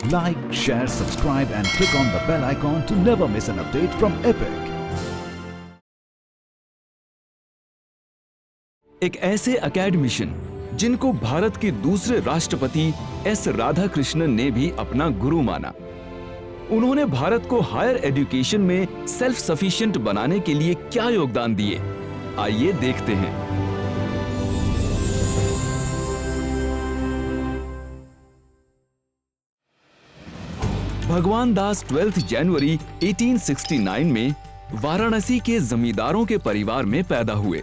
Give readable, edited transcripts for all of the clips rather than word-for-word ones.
Like, share, subscribe and click on the bell icon to never miss an update from Epic. एक ऐसे academician जिनको भारत के दूसरे राष्ट्रपति एस राधाकृष्णन ने भी अपना गुरु माना। उन्होंने भारत को हायर एजुकेशन में सेल्फ सफिशिएंट बनाने के लिए क्या योगदान दिए, आइए देखते हैं। भगवान दास 12 जनवरी 1869 में वाराणसी के जमींदारों के परिवार में पैदा हुए।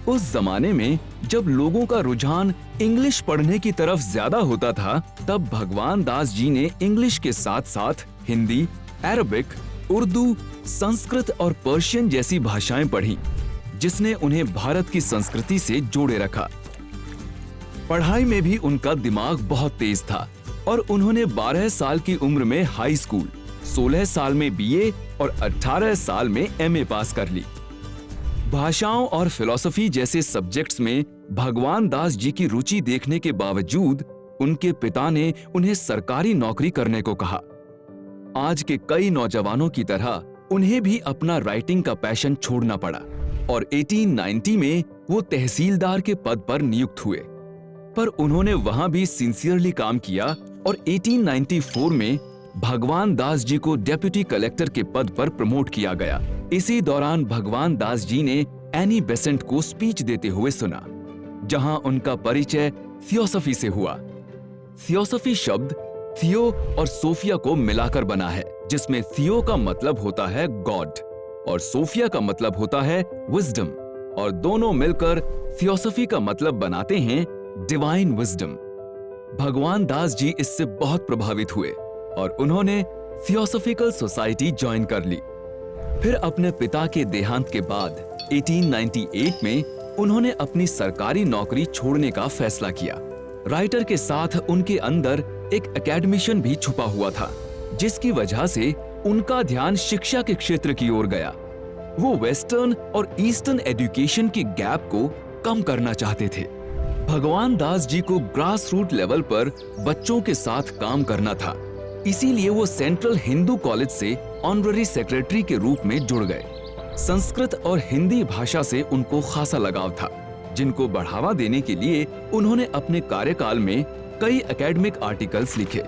उस जमाने में जब लोगों का रुझान इंग्लिश पढ़ने की तरफ ज्यादा होता था, तब भगवान दास जी ने इंग्लिश के साथ साथ हिंदी, अरबिक, उर्दू, संस्कृत और पर्शियन जैसी भाषाएं पढ़ी, जिसने उन्हें भारत की संस्कृति से जोड़े रखा। पढ़ाई में भी उनका दिमाग बहुत तेज था और उन्होंने 12 साल की उम्र में हाई स्कूल, 16 साल में बीए और 18 साल में एमए पास कर ली। भाषाओं और फिलॉसफी जैसे सब्जेक्ट्स में भगवान दास जी की रुचि देखने के बावजूद उनके पिता ने उन्हें सरकारी नौकरी करने को कहा। आज के कई नौजवानों की तरह उन्हें भी अपना राइटिंग का पैशन छोड़ना पड़ा और 1890 में वो तहसीलदार के पद पर नियुक्त हुए। पर उन्होंने वहां भी सिंसियरली काम किया और 1894 में भगवान दास जी को डेप्यूटी कलेक्टर के पद पर प्रमोट किया गया। इसी दौरान भगवान दास जी ने एनी बेसेंट को स्पीच देते हुए सुना, जहां उनका परिचय थियोसफी से हुआ। थियोसफी शब्द थियो और सोफिया को मिलाकर बना है, जिसमें थियो का मतलब होता है गॉड और सोफिया का मतलब होता है विजडम, और दोनों मिलकर थियोसफी का मतलब बनाते हैं डिवाइन विजडम। भगवान दास जी इससे बहुत प्रभावित हुए और उन्होंने थियोसॉफिकल सोसाइटी ज्वाइन कर ली। फिर अपने पिता के देहांत के बाद 1898 में उन्होंने अपनी सरकारी नौकरी छोड़ने का फैसला किया। राइटर के साथ उनके अंदर एक एकेडमिशियन भी छुपा हुआ था, जिसकी वजह से उनका ध्यान शिक्षा के क्षेत्र की ओर गया। वो वेस्टर्न और ईस्टर्न एजुकेशन के गैप को कम करना चाहते थे। भगवान दास जी को ग्रास रूट लेवल पर बच्चों के साथ काम करना था, इसीलिए वो सेंट्रल हिंदू कॉलेज से ऑनररी सेक्रेटरी के रूप में जुड़ गए। संस्कृत और हिंदी भाषा से उनको खासा लगाव था, जिनको बढ़ावा देने के लिए उन्होंने अपने कार्यकाल में कई एकेडमिक आर्टिकल्स लिखे।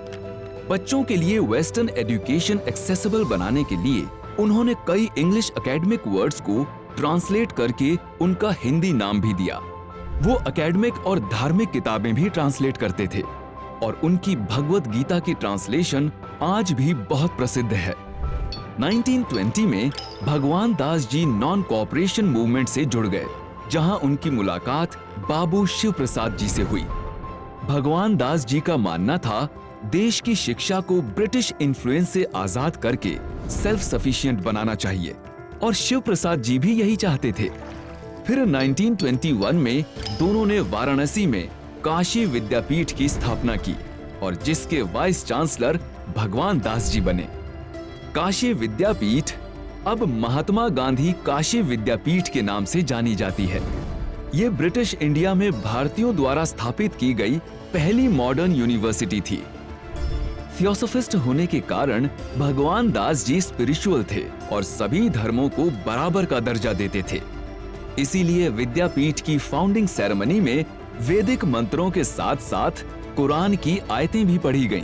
बच्चों के लिए वेस्टर्न एजुकेशन एक्सेसिबल बनाने के लिए उन्होंने कई इंग्लिश एकेडमिक वर्ड्स को ट्रांसलेट करके उनका हिंदी नाम भी दिया। वो एकेडमिक और धार्मिक किताबें भी ट्रांसलेट करते थे और उनकी भगवत गीता की ट्रांसलेशन आज भी बहुत प्रसिद्ध है। 1920 में भगवान Das ji non cooperation movement से जुड़ गए, जहां उनकी मुलाकात बाबू शिव प्रसाद जी से हुई। भगवान दास जी का मानना था देश की शिक्षा को ब्रिटिश इन्फ्लुएंस से आजाद करके सेल्फ सफिशिएंट बनाना चाहिए, और शिव प्रसाद जी भी यही चाहते थे। फिर 1921 में दोनों ने वाराणसी में काशी विद्यापीठ की स्थापना की और जिसके वाइस चांसलर भगवान दास जी बने। काशी विद्यापीठ अब महात्मा गांधी काशी विद्यापीठ के नाम से जानी जाती है। ये ब्रिटिश इंडिया में भारतीयों द्वारा स्थापित की गई पहली मॉडर्न यूनिवर्सिटी थी। थियोसॉफिस्ट होने के कारण भगवान दास जी स्पिरिचुअल थे और सभी धर्मों को बराबर का दर्जा देते थे। इसीलिए विद्यापीठ की फाउंडिंग सेरेमनी में वैदिक मंत्रों के साथ साथ कुरान की आयतें भी पढ़ी गईं।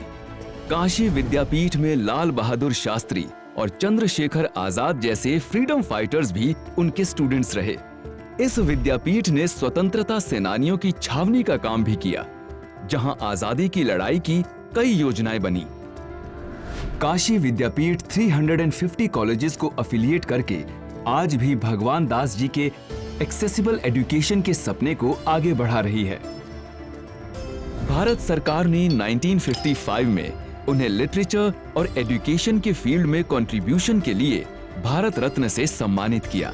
काशी विद्यापीठ में लाल बहादुर शास्त्री और चंद्रशेखर आजाद जैसे फ्रीडम फाइटर्स भी उनके स्टूडेंट्स रहे। इस विद्यापीठ ने स्वतंत्रता सेनानियों की छावनी का काम भी किया, जहां आजादी की लड़ाई की कई योजनाएं बनी। काशी विद्यापीठ 350 कॉलेजेस को अफिलिएट करके आज भी भगवान दास जी के एक्सेसिबल एजुकेशन के सपने को आगे बढ़ा रही है। भारत सरकार ने 1955 में उन्हें लिटरेचर और एजुकेशन के फील्ड में कंट्रीब्यूशन के लिए भारत रत्न से सम्मानित किया।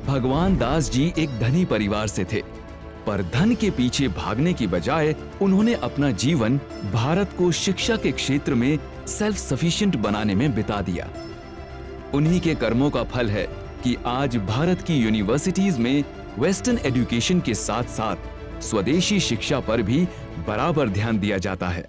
भगवान दास जी एक धनी परिवार से थे, पर धन के पीछे भागने की बजाय उन्होंने अपना जीवन भारत को शिक्षा के क्षेत्र में सेल्फ सफिशिएंट बनाने में बिता दिया। उन्हीं के कर्मों का फल है कि आज भारत की यूनिवर्सिटीज में वेस्टर्न एजुकेशन के साथ साथ स्वदेशी शिक्षा पर भी बराबर ध्यान दिया जाता है।